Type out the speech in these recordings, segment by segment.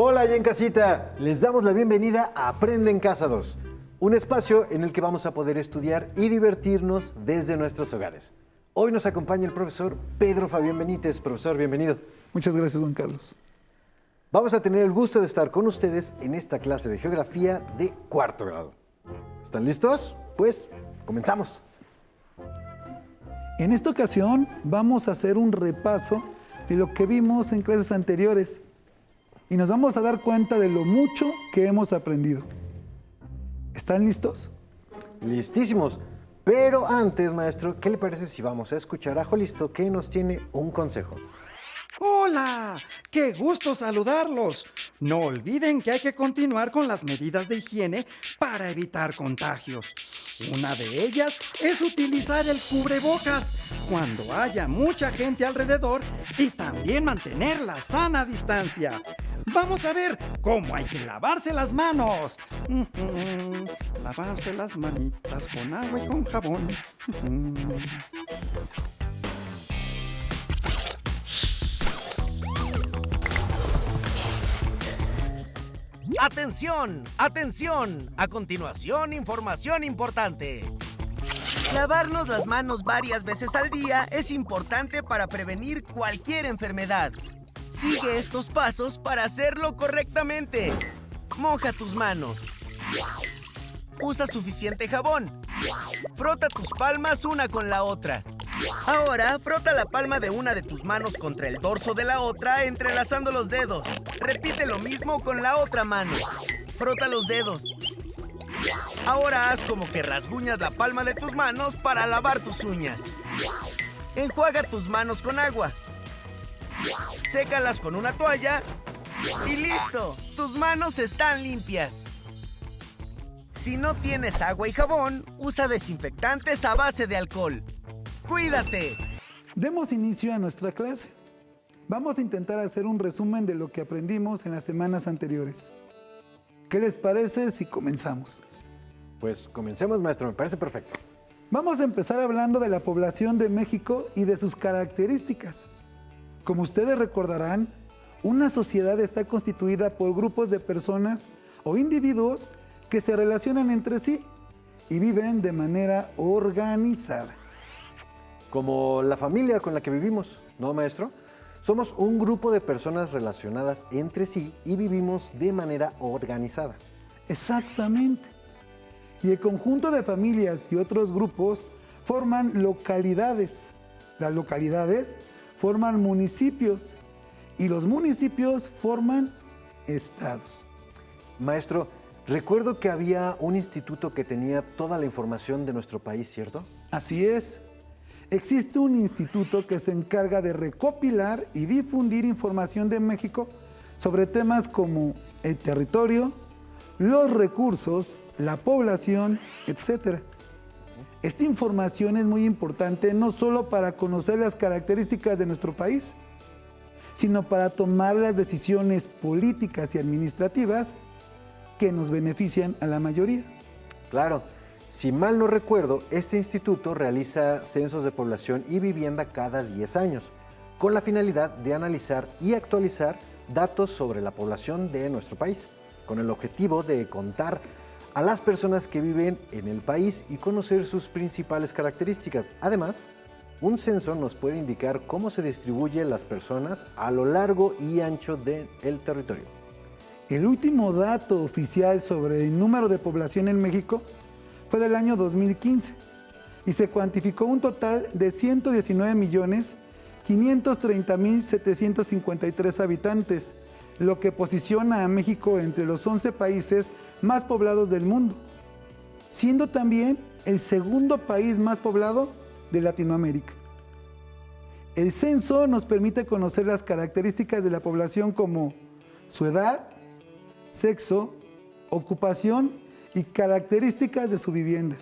Hola, allá en casita. Les damos la bienvenida a Aprende en Casa 2, un espacio en el que vamos a poder estudiar y divertirnos desde nuestros hogares. Hoy nos acompaña el profesor Pedro Fabián Benítez. Profesor, bienvenido. Muchas gracias, Juan Carlos. Vamos a tener el gusto de estar con ustedes en esta clase de geografía de cuarto grado. ¿Están listos? Pues, comenzamos. En esta ocasión vamos a hacer un repaso de lo que vimos en clases anteriores y nos vamos a dar cuenta de lo mucho que hemos aprendido. ¿Están listos? Listísimos. Pero antes, maestro, ¿qué le parece si vamos a escuchar a Jolisto, que nos tiene un consejo? ¡Hola! ¡Qué gusto saludarlos! No olviden que hay que continuar con las medidas de higiene para evitar contagios. Una de ellas es utilizar el cubrebocas cuando haya mucha gente alrededor y también mantener la sana distancia. Vamos a ver cómo hay que lavarse las manos. Lavarse las manitas con agua y con jabón. ¡Atención! ¡Atención! A continuación, información importante. Lavarnos las manos varias veces al día es importante para prevenir cualquier enfermedad. Sigue estos pasos para hacerlo correctamente. Moja tus manos. Usa suficiente jabón. Frota tus palmas una con la otra. Ahora, frota la palma de una de tus manos contra el dorso de la otra, entrelazando los dedos. Repite lo mismo con la otra mano. Frota los dedos. Ahora haz como que rasguñas la palma de tus manos para lavar tus uñas. Enjuaga tus manos con agua. Sécalas con una toalla y ¡listo! Tus manos están limpias. Si no tienes agua y jabón, usa desinfectantes a base de alcohol. ¡Cuídate! Demos inicio a nuestra clase. Vamos a intentar hacer un resumen de lo que aprendimos en las semanas anteriores. ¿Qué les parece si comenzamos? Pues comencemos, maestro. Me parece perfecto. Vamos a empezar hablando de la población de México y de sus características. Como ustedes recordarán, una sociedad está constituida por grupos de personas o individuos que se relacionan entre sí y viven de manera organizada. Como la familia con la que vivimos, ¿no, maestro? Somos un grupo de personas relacionadas entre sí y vivimos de manera organizada. Exactamente. Y el conjunto de familias y otros grupos forman localidades. Las localidades forman municipios y los municipios forman estados. Maestro, recuerdo que había un instituto que tenía toda la información de nuestro país, ¿cierto? Así es. Existe un instituto que se encarga de recopilar y difundir información de México sobre temas como el territorio, los recursos, la población, etc. Esta información es muy importante no solo para conocer las características de nuestro país, sino para tomar las decisiones políticas y administrativas que nos benefician a la mayoría. Claro. Si mal no recuerdo, este instituto realiza censos de población y vivienda cada 10 años, con la finalidad de analizar y actualizar datos sobre la población de nuestro país, con el objetivo de contar a las personas que viven en el país y conocer sus principales características. Además, un censo nos puede indicar cómo se distribuyen las personas a lo largo y ancho del territorio. El último dato oficial sobre el número de población en México fue del año 2015 y se cuantificó un total de 119.530.753 habitantes, lo que posiciona a México entre los 11 países más poblados del mundo, siendo también el segundo país más poblado de Latinoamérica. El censo nos permite conocer las características de la población como su edad, sexo, ocupación y características de su vivienda.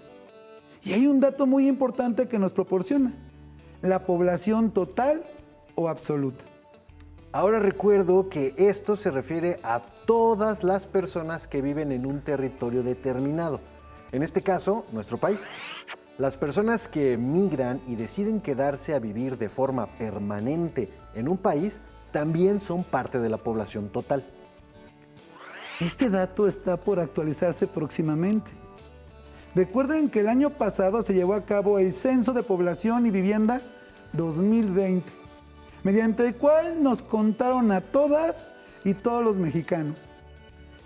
Y hay un dato muy importante que nos proporciona: la población total o absoluta. Ahora recuerdo que esto se refiere a todas las personas que viven en un territorio determinado. En este caso, nuestro país. Las personas que migran y deciden quedarse a vivir de forma permanente en un país también son parte de la población total. Este dato está por actualizarse próximamente. Recuerden que el año pasado se llevó a cabo el Censo de Población y Vivienda 2020, mediante el cual nos contaron a todas y todos los mexicanos.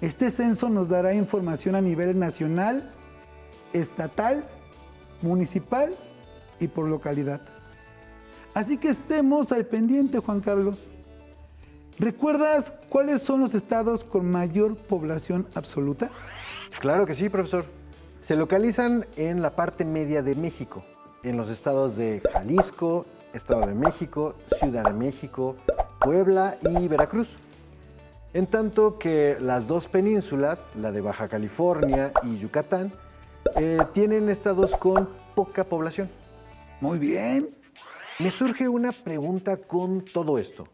Este censo nos dará información a nivel nacional, estatal, municipal y por localidad. Así que estemos al pendiente, Juan Carlos. ¿Recuerdas cuáles son los estados con mayor población absoluta? Claro que sí, profesor. Se localizan en la parte media de México, en los estados de Jalisco, Estado de México, Ciudad de México, Puebla y Veracruz. En tanto que las dos penínsulas, la de Baja California y Yucatán, tienen estados con poca población. Muy bien. Me surge una pregunta con todo esto.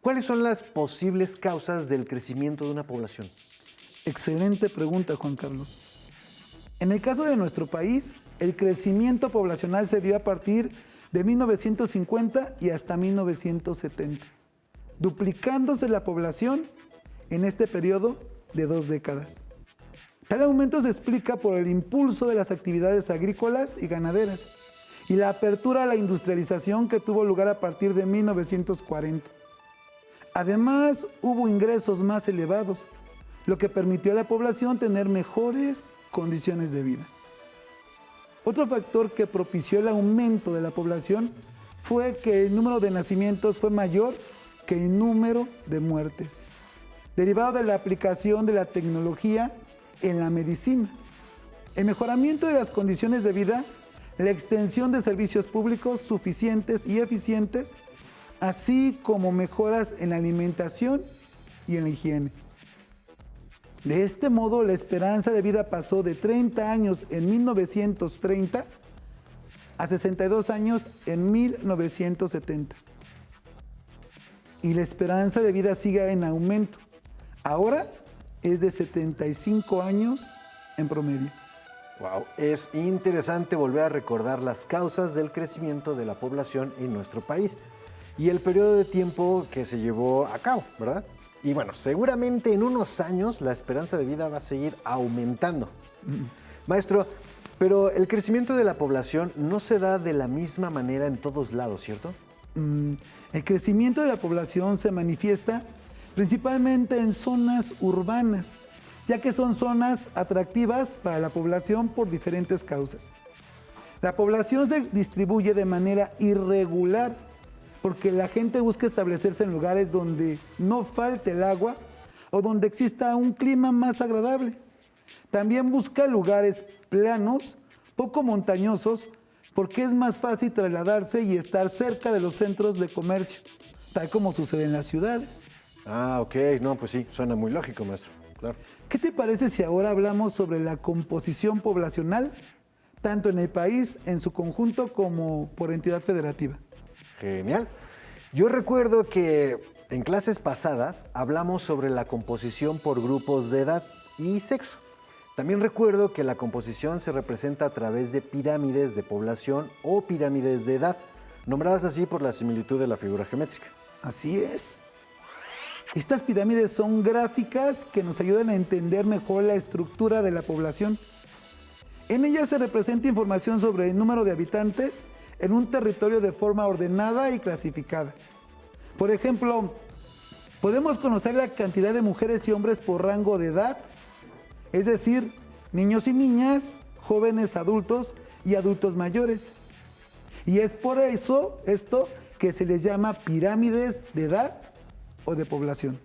¿Cuáles son las posibles causas del crecimiento de una población? Excelente pregunta, Juan Carlos. En el caso de nuestro país, el crecimiento poblacional se dio a partir de 1950 y hasta 1970, duplicándose la población en este periodo de 2 décadas. Tal aumento se explica por el impulso de las actividades agrícolas y ganaderas y la apertura a la industrialización que tuvo lugar a partir de 1940. Además, hubo ingresos más elevados, lo que permitió a la población tener mejores condiciones de vida. Otro factor que propició el aumento de la población fue que el número de nacimientos fue mayor que el número de muertes, derivado de la aplicación de la tecnología en la medicina, el mejoramiento de las condiciones de vida, la extensión de servicios públicos suficientes y eficientes, así como mejoras en la alimentación y en la higiene. De este modo, la esperanza de vida pasó de 30 años en 1930 a 62 años en 1970. Y la esperanza de vida sigue en aumento. Ahora es de 75 años en promedio. Wow, es interesante volver a recordar las causas del crecimiento de la población en nuestro país y el periodo de tiempo que se llevó a cabo, ¿verdad? Y bueno, seguramente en unos años la esperanza de vida va a seguir aumentando. Maestro, pero el crecimiento de la población no se da de la misma manera en todos lados, ¿cierto? El crecimiento de la población se manifiesta principalmente en zonas urbanas, ya que son zonas atractivas para la población por diferentes causas. La población se distribuye de manera irregular porque la gente busca establecerse en lugares donde no falte el agua o donde exista un clima más agradable. También busca lugares planos, poco montañosos, porque es más fácil trasladarse y estar cerca de los centros de comercio, tal como sucede en las ciudades. Ah, ok. No, pues sí, suena muy lógico, maestro. Claro. ¿Qué te parece si ahora hablamos sobre la composición poblacional, tanto en el país en su conjunto como por entidad federativa? Genial. Yo recuerdo que en clases pasadas hablamos sobre la composición por grupos de edad y sexo. También recuerdo que la composición se representa a través de pirámides de población o pirámides de edad, nombradas así por la similitud de la figura geométrica. Así es. Estas pirámides son gráficas que nos ayudan a entender mejor la estructura de la población. En ellas se representa información sobre el número de habitantes en un territorio de forma ordenada y clasificada. Por ejemplo, podemos conocer la cantidad de mujeres y hombres por rango de edad, es decir, niños y niñas, jóvenes adultos y adultos mayores. Y es por eso esto que se les llama pirámides de edad o de población.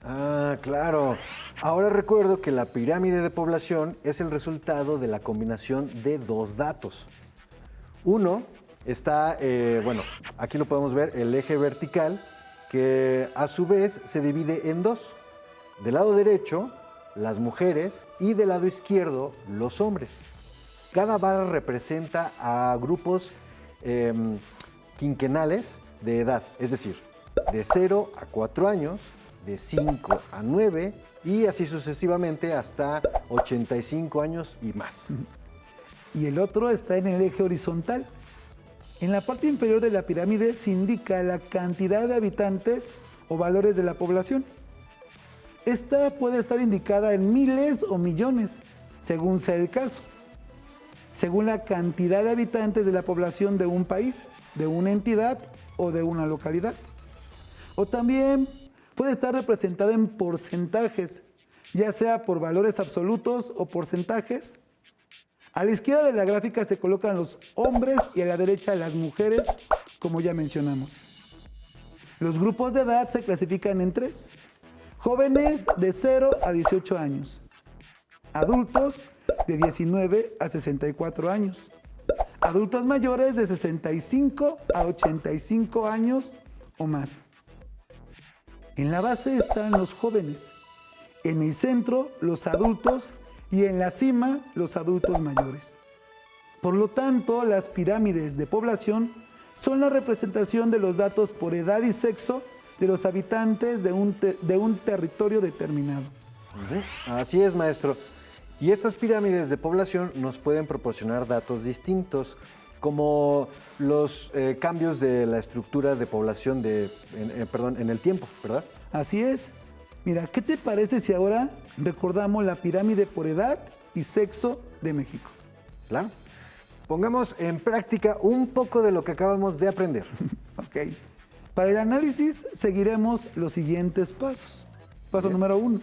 Ah, claro. Ahora recuerdo que la pirámide de población es el resultado de la combinación de dos datos. Uno está, aquí lo podemos ver, el eje vertical, que a su vez se divide en dos. Del lado derecho, las mujeres, y del lado izquierdo, los hombres. Cada barra representa a grupos quinquenales de edad, es decir, de 0 a 4 años, de 5 a 9 y así sucesivamente hasta 85 años y más. Y el otro está en el eje horizontal. En la parte inferior de la pirámide se indica la cantidad de habitantes o valores de la población. Esta puede estar indicada en miles o millones, según sea el caso, según la cantidad de habitantes de la población de un país, de una entidad o de una localidad. O también puede estar representada en porcentajes, ya sea por valores absolutos o porcentajes. A la izquierda de la gráfica se colocan los hombres y a la derecha las mujeres, como ya mencionamos. Los grupos de edad se clasifican en 3. Jóvenes de 0 a 18 años. Adultos de 19 a 64 años. Adultos mayores de 65 a 85 años o más. En la base están los jóvenes, en el centro los adultos y en la cima los adultos mayores. Por lo tanto, las pirámides de población son la representación de los datos por edad y sexo de los habitantes de un territorio determinado. Así es, maestro. Y estas pirámides de población nos pueden proporcionar datos distintos, como los cambios de la estructura de población en el tiempo, ¿verdad? Así es. Mira, ¿qué te parece si ahora recordamos la pirámide por edad y sexo de México? Claro. Pongamos en práctica un poco de lo que acabamos de aprender. Ok. Para el análisis seguiremos los siguientes pasos. Paso Bien. número 1.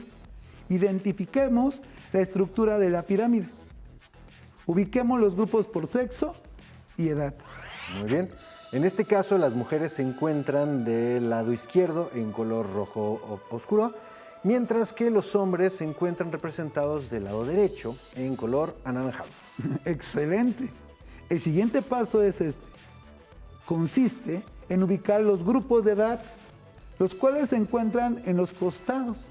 Identifiquemos la estructura de la pirámide. Ubiquemos los grupos por sexo y edad. Muy bien. En este caso, las mujeres se encuentran del lado izquierdo en color rojo oscuro, mientras que los hombres se encuentran representados del lado derecho en color anaranjado. Excelente. El siguiente paso es este. Consiste en ubicar los grupos de edad, los cuales se encuentran en los costados,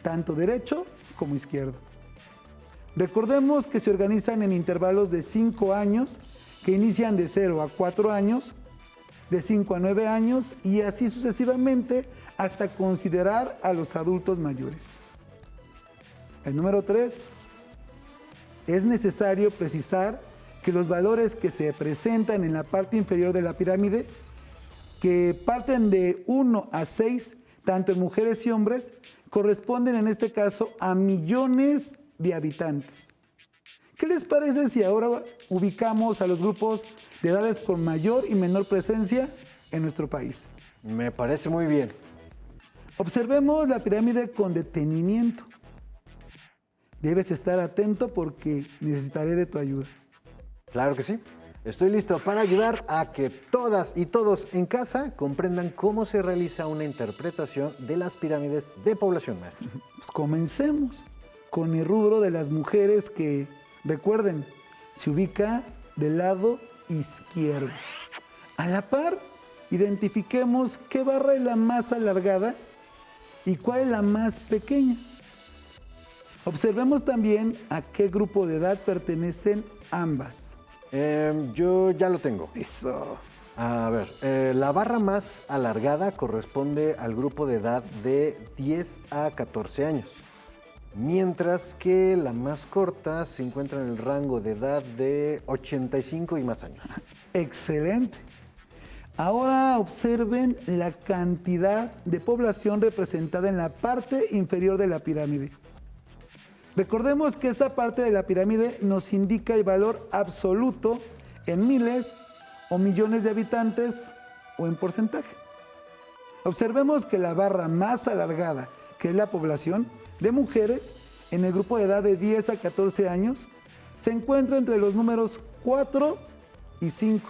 tanto derecho como izquierdo. Recordemos que se organizan en intervalos de 5 años, que inician de 0 a 4 años, de 5 a 9 años y así sucesivamente hasta considerar a los adultos mayores. El número 3. Es necesario precisar que los valores que se presentan en la parte inferior de la pirámide, que parten de 1 a 6, tanto en mujeres y hombres, corresponden en este caso a millones de habitantes. ¿Qué les parece si ahora ubicamos a los grupos de edades con mayor y menor presencia en nuestro país? Me parece muy bien. Observemos la pirámide con detenimiento. Debes estar atento porque necesitaré de tu ayuda. Claro que sí. Estoy listo para ayudar a que todas y todos en casa comprendan cómo se realiza una interpretación de las pirámides de población, maestro. Pues comencemos con el rubro de las mujeres que, recuerden, se ubica del lado izquierdo. A la par, identifiquemos qué barra es la más alargada y cuál es la más pequeña. Observemos también a qué grupo de edad pertenecen ambas. Yo ya lo tengo. Eso. A ver, la barra más alargada corresponde al grupo de edad de 10 a 14 años, mientras que la más corta se encuentra en el rango de edad de 85 y más años. Excelente. Ahora observen la cantidad de población representada en la parte inferior de la pirámide. Recordemos que esta parte de la pirámide nos indica el valor absoluto en miles o millones de habitantes o en porcentaje. Observemos que la barra más alargada, que es la población de mujeres en el grupo de edad de 10 a 14 años, se encuentra entre los números 4 y 5,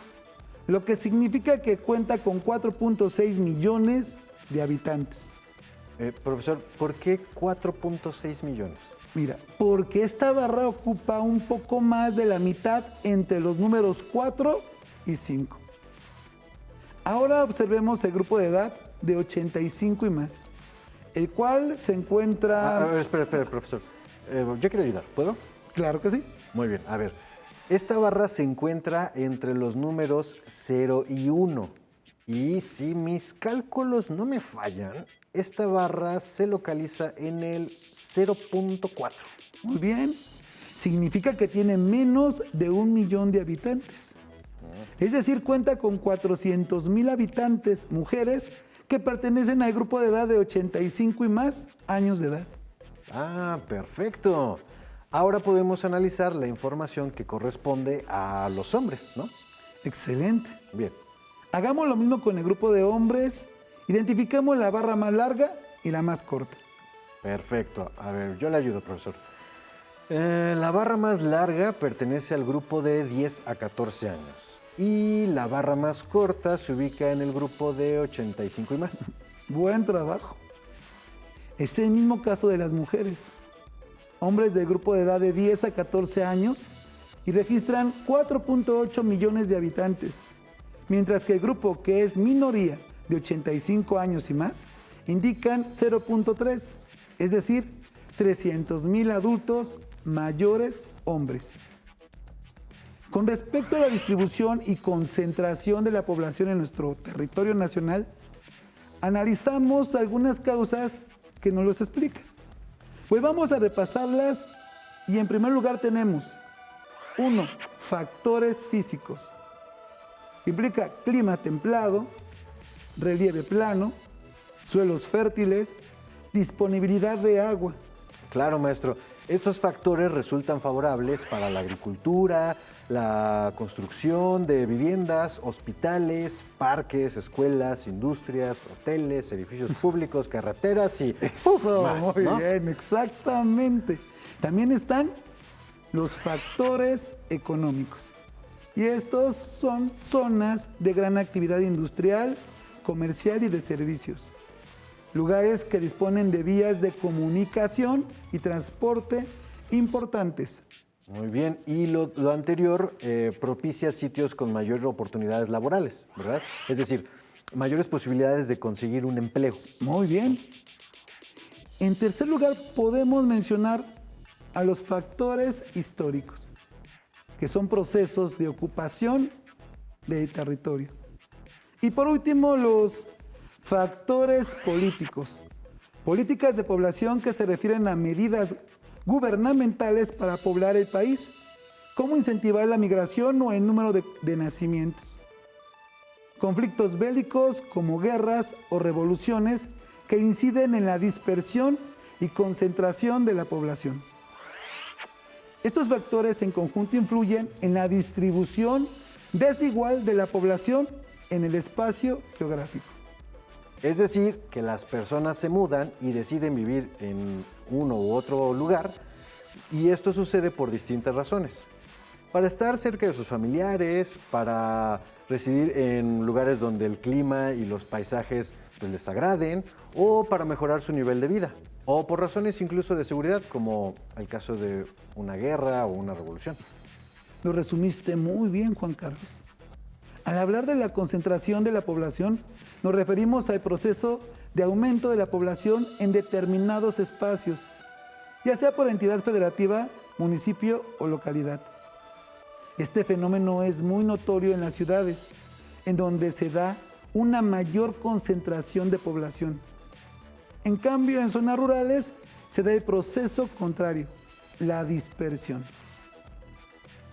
lo que significa que cuenta con 4.6 millones de habitantes. Profesor, ¿por qué 4.6 millones? Mira, porque esta barra ocupa un poco más de la mitad entre los números 4 y 5. Ahora observemos el grupo de edad de 85 y más, el cual se encuentra... A ver, espera, profesor. Yo quiero ayudar, ¿puedo? Claro que sí. Muy bien, a ver. Esta barra se encuentra entre los números 0 y 1. Y si mis cálculos no me fallan, esta barra se localiza en el 0.4. Muy bien. Significa que tiene menos de 1 millón de habitantes. Es decir, cuenta con 400,000 habitantes, mujeres, que pertenecen al grupo de edad de 85 y más años de edad. Ah, perfecto. Ahora podemos analizar la información que corresponde a los hombres, ¿no? Excelente. Bien. Hagamos lo mismo con el grupo de hombres. Identificamos la barra más larga y la más corta. Perfecto. A ver, yo le ayudo, profesor. La barra más larga pertenece al grupo de 10 a 14 años. Y la barra más corta se ubica en el grupo de 85 y más. Buen trabajo. Es el mismo caso de las mujeres. Hombres del grupo de edad de 10 a 14 años y registran 4.8 millones de habitantes, mientras que el grupo que es minoría de 85 años y más indican 0.3, es decir, 300,000 adultos mayores hombres. Con respecto a la distribución y concentración de la población en nuestro territorio nacional, analizamos algunas causas que nos los explican. Pues vamos a repasarlas y en primer lugar tenemos 1. Factores físicos. Implica clima templado, relieve plano, suelos fértiles, disponibilidad de agua. Claro, maestro. Estos factores resultan favorables para la agricultura, la construcción de viviendas, hospitales, parques, escuelas, industrias, hoteles, edificios públicos, carreteras y más, Muy ¿no? bien, exactamente. También están los factores económicos. Y estos son zonas de gran actividad industrial, comercial y de servicios. Lugares que disponen de vías de comunicación y transporte importantes. Muy bien. Y lo anterior propicia sitios con mayores oportunidades laborales, ¿verdad? Es decir, mayores posibilidades de conseguir un empleo. Muy bien. En tercer lugar, podemos mencionar a los factores históricos, que son procesos de ocupación del territorio. Y por último, los factores políticos, políticas de población que se refieren a medidas gubernamentales para poblar el país, como incentivar la migración o el número de nacimientos. Conflictos bélicos como guerras o revoluciones que inciden en la dispersión y concentración de la población. Estos factores en conjunto influyen en la distribución desigual de la población en el espacio geográfico. Es decir, que las personas se mudan y deciden vivir en uno u otro lugar, y esto sucede por distintas razones. Para estar cerca de sus familiares, para residir en lugares donde el clima y los paisajes pues, les agraden, o para mejorar su nivel de vida, o por razones incluso de seguridad, como el caso de una guerra o una revolución. Lo resumiste muy bien, Juan Carlos. Al hablar de la concentración de la población, nos referimos al proceso de aumento de la población en determinados espacios, ya sea por entidad federativa, municipio o localidad. Este fenómeno es muy notorio en las ciudades, en donde se da una mayor concentración de población. En cambio, en zonas rurales se da el proceso contrario, la dispersión.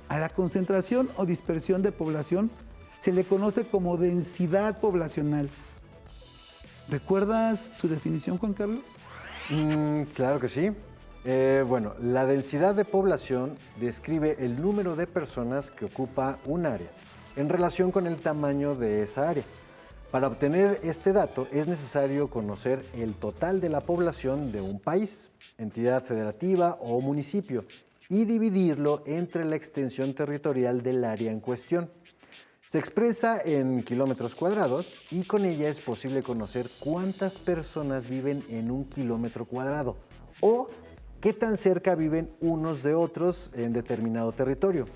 A la concentración o dispersión de población se le conoce como densidad poblacional. ¿Recuerdas su definición, Juan Carlos? Claro que sí. Bueno, la densidad de población describe el número de personas que ocupa un área en relación con el tamaño de esa área. Para obtener este dato es necesario conocer el total de la población de un país, entidad federativa o municipio y dividirlo entre la extensión territorial del área en cuestión. Se expresa en kilómetros cuadrados y con ella es posible conocer cuántas personas viven en un kilómetro cuadrado o qué tan cerca viven unos de otros en determinado territorio.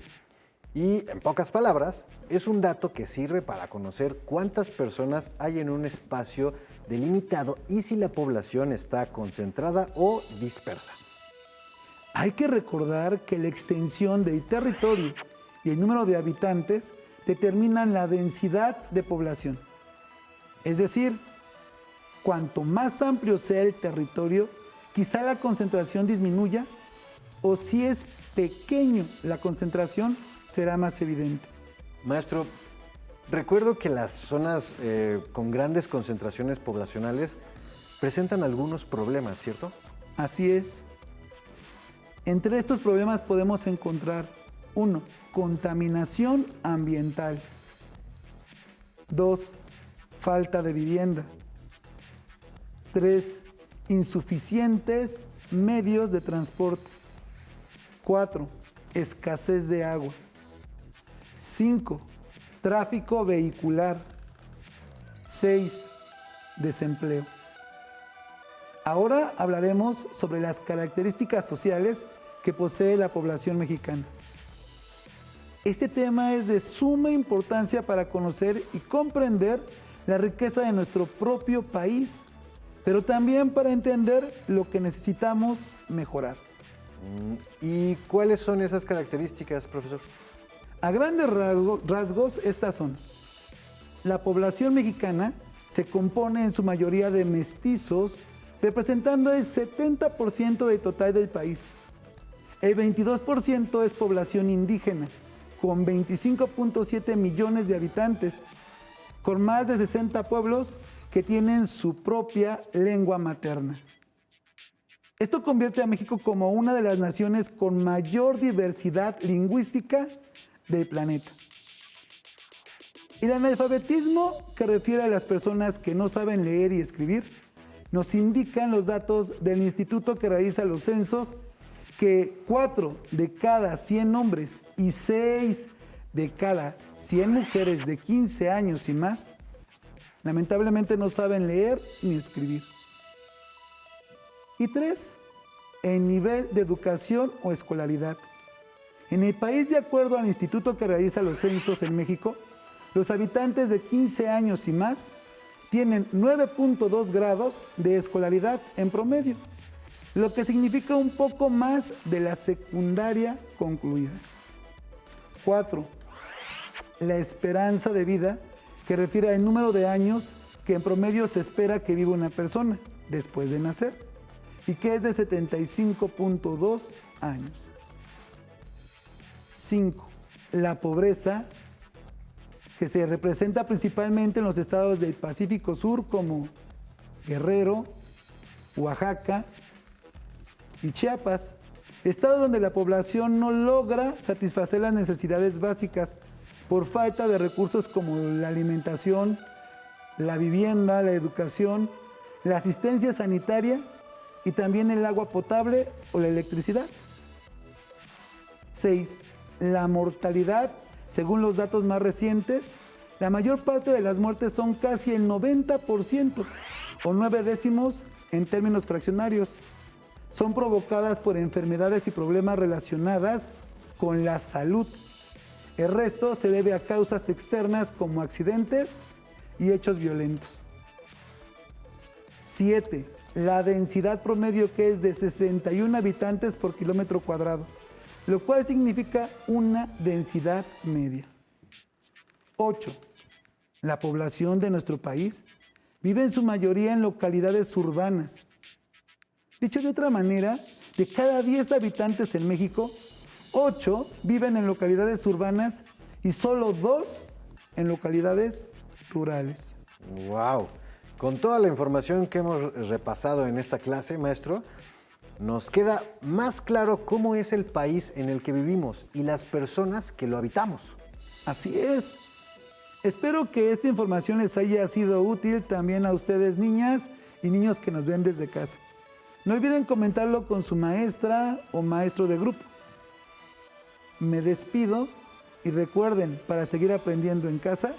Y en pocas palabras, es un dato que sirve para conocer cuántas personas hay en un espacio delimitado y si la población está concentrada o dispersa. Hay que recordar que la extensión del territorio y el número de habitantes determinan la densidad de población. Es decir, cuanto más amplio sea el territorio, quizá la concentración disminuya, o si es pequeño la concentración, será más evidente. Maestro, recuerdo que las zonas con grandes concentraciones poblacionales presentan algunos problemas, ¿cierto? Así es. Entre estos problemas podemos encontrar 1. Contaminación ambiental. 2. Falta de vivienda. 3. Insuficientes medios de transporte. 4. Escasez de agua. 5. Tráfico vehicular. 6. Desempleo. Ahora hablaremos sobre las características sociales que posee la población mexicana. Este tema es de suma importancia para conocer y comprender la riqueza de nuestro propio país, pero también para entender lo que necesitamos mejorar. ¿Y cuáles son esas características, profesor? A grandes rasgos, estas son. La población mexicana se compone en su mayoría de mestizos, representando el 70% del total del país. El 22% es población indígena, con 25.7 millones de habitantes, con más de 60 pueblos que tienen su propia lengua materna. Esto convierte a México como una de las naciones con mayor diversidad lingüística del planeta. El analfabetismo, que refiere a las personas que no saben leer y escribir, nos indican los datos del instituto que realiza los censos que 4 de cada 100 hombres y 6 de cada 100 mujeres de 15 años y más, lamentablemente no saben leer ni escribir. Y 3, el nivel de educación o escolaridad. En el país, de acuerdo al instituto que realiza los censos en México, los habitantes de 15 años y más tienen 9.2 grados de escolaridad en promedio, lo que significa un poco más de la secundaria concluida. 4. La esperanza de vida, que refiere al número de años que en promedio se espera que viva una persona después de nacer, y que es de 75.2 años. 5. La pobreza, que se representa principalmente en los estados del Pacífico Sur como Guerrero, Oaxaca y Chiapas, estados donde la población no logra satisfacer las necesidades básicas por falta de recursos como la alimentación, la vivienda, la educación, la asistencia sanitaria y también el agua potable o la electricidad. 6. La mortalidad. Según los datos más recientes, la mayor parte de las muertes son casi el 90%, o 9 décimos en términos fraccionarios. Son provocadas por enfermedades y problemas relacionadas con la salud. El resto se debe a causas externas como accidentes y hechos violentos. 7. La densidad promedio, que es de 61 habitantes por kilómetro cuadrado, lo cual significa una densidad media. 8. La población de nuestro país vive en su mayoría en localidades urbanas. Dicho de otra manera, de cada 10 habitantes en México, 8 viven en localidades urbanas y solo 2 en localidades rurales. ¡Wow! Con toda la información que hemos repasado en esta clase, maestro, nos queda más claro cómo es el país en el que vivimos y las personas que lo habitamos. Así es. Espero que esta información les haya sido útil también a ustedes, niñas y niños que nos ven desde casa. No olviden comentarlo con su maestra o maestro de grupo. Me despido y recuerden, para seguir aprendiendo en casa,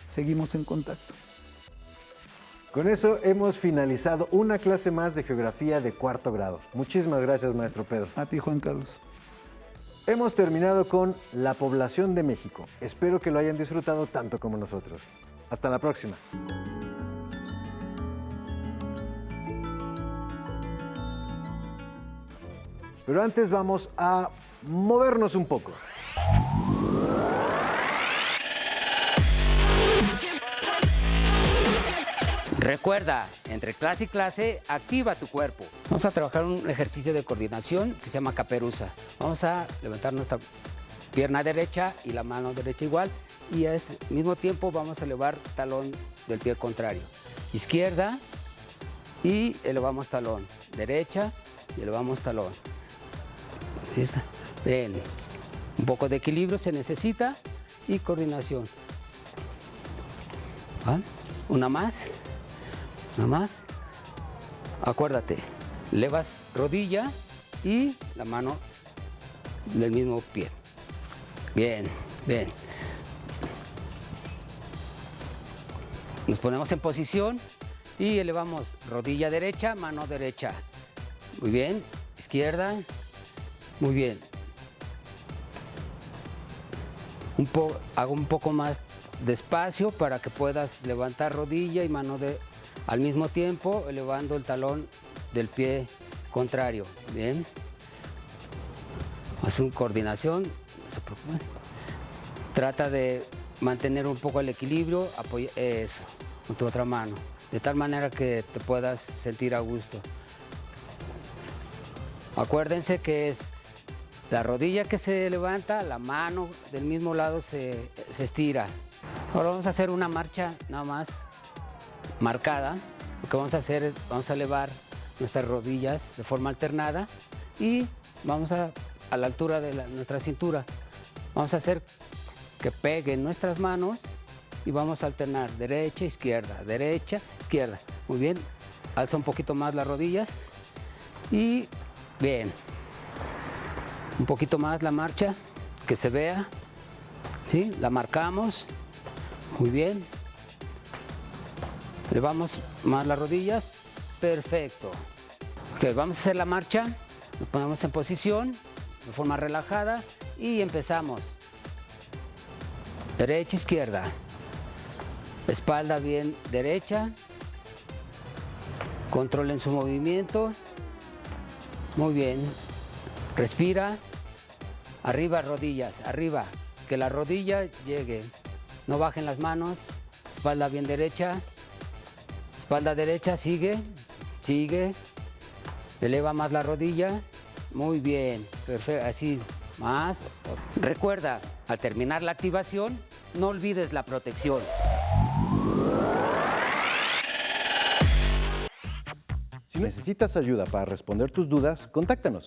seguimos en contacto. Con eso hemos finalizado una clase más de geografía de 4º grado. Muchísimas gracias, maestro Pedro. A ti, Juan Carlos. Hemos terminado con la población de México. Espero que lo hayan disfrutado tanto como nosotros. Hasta la próxima. Pero antes vamos a movernos un poco. Recuerda, entre clase y clase, activa tu cuerpo. Vamos a trabajar un ejercicio de coordinación que se llama caperuza. Vamos a levantar nuestra pierna derecha y la mano derecha igual, y al mismo tiempo vamos a elevar talón del pie contrario. Izquierda y elevamos talón. Derecha y elevamos talón. Ahí está. Bien. Un poco de equilibrio se necesita y coordinación. ¿Va? Una más. Una más. Acuérdate, elevas rodilla y la mano del mismo pie. Bien, bien. Nos ponemos en posición y elevamos rodilla derecha, mano derecha. Muy bien, izquierda. Muy bien. Hago un poco más despacio para que puedas levantar rodilla y mano al mismo tiempo, elevando el talón del pie contrario. Bien. Haz una coordinación. No se preocupen. Trata de mantener un poco el equilibrio, eso, con tu otra mano, de tal manera que te puedas sentir a gusto. Acuérdense que es la rodilla que se levanta, la mano del mismo lado se estira. Ahora vamos a hacer una marcha nada más marcada. Lo que vamos a hacer es, vamos a elevar nuestras rodillas de forma alternada y vamos a la altura de nuestra cintura. Vamos a hacer que peguen nuestras manos y vamos a alternar derecha, izquierda, derecha, izquierda. Muy bien, alza un poquito más las rodillas y bien. Un poquito más la marcha, que se vea, ¿sí? La marcamos, muy bien. Elevamos más las rodillas, perfecto. Ok, vamos a hacer la marcha, nos ponemos en posición, de forma relajada y empezamos. Derecha, izquierda, espalda bien derecha, controlen su movimiento, muy bien, respira. Arriba rodillas, arriba, que la rodilla llegue, no bajen las manos, espalda bien derecha, espalda derecha, sigue, eleva más la rodilla, muy bien, perfecto, así, más. Recuerda, al terminar la activación, no olvides la protección. Si necesitas ayuda para responder tus dudas, contáctanos.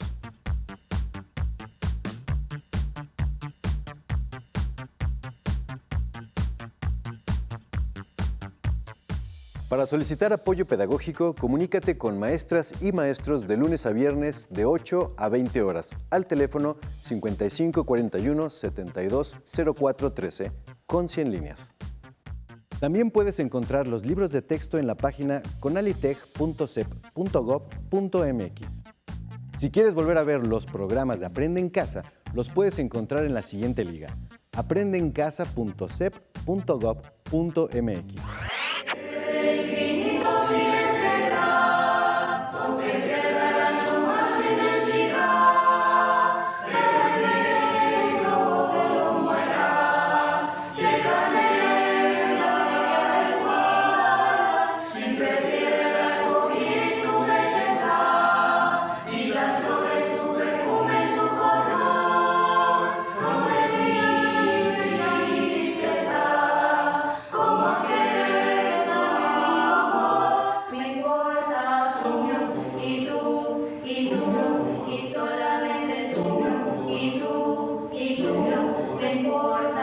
Para solicitar apoyo pedagógico, comunícate con maestras y maestros de lunes a viernes de 8 a 20 horas al teléfono 5541 72 04 13 con 100 líneas. También puedes encontrar los libros de texto en la página conalitech.cep.gov.mx. Si quieres volver a ver los programas de Aprende en Casa, los puedes encontrar en la siguiente liga: aprendeencasa.cep.gov.mx. Y tú, no importa.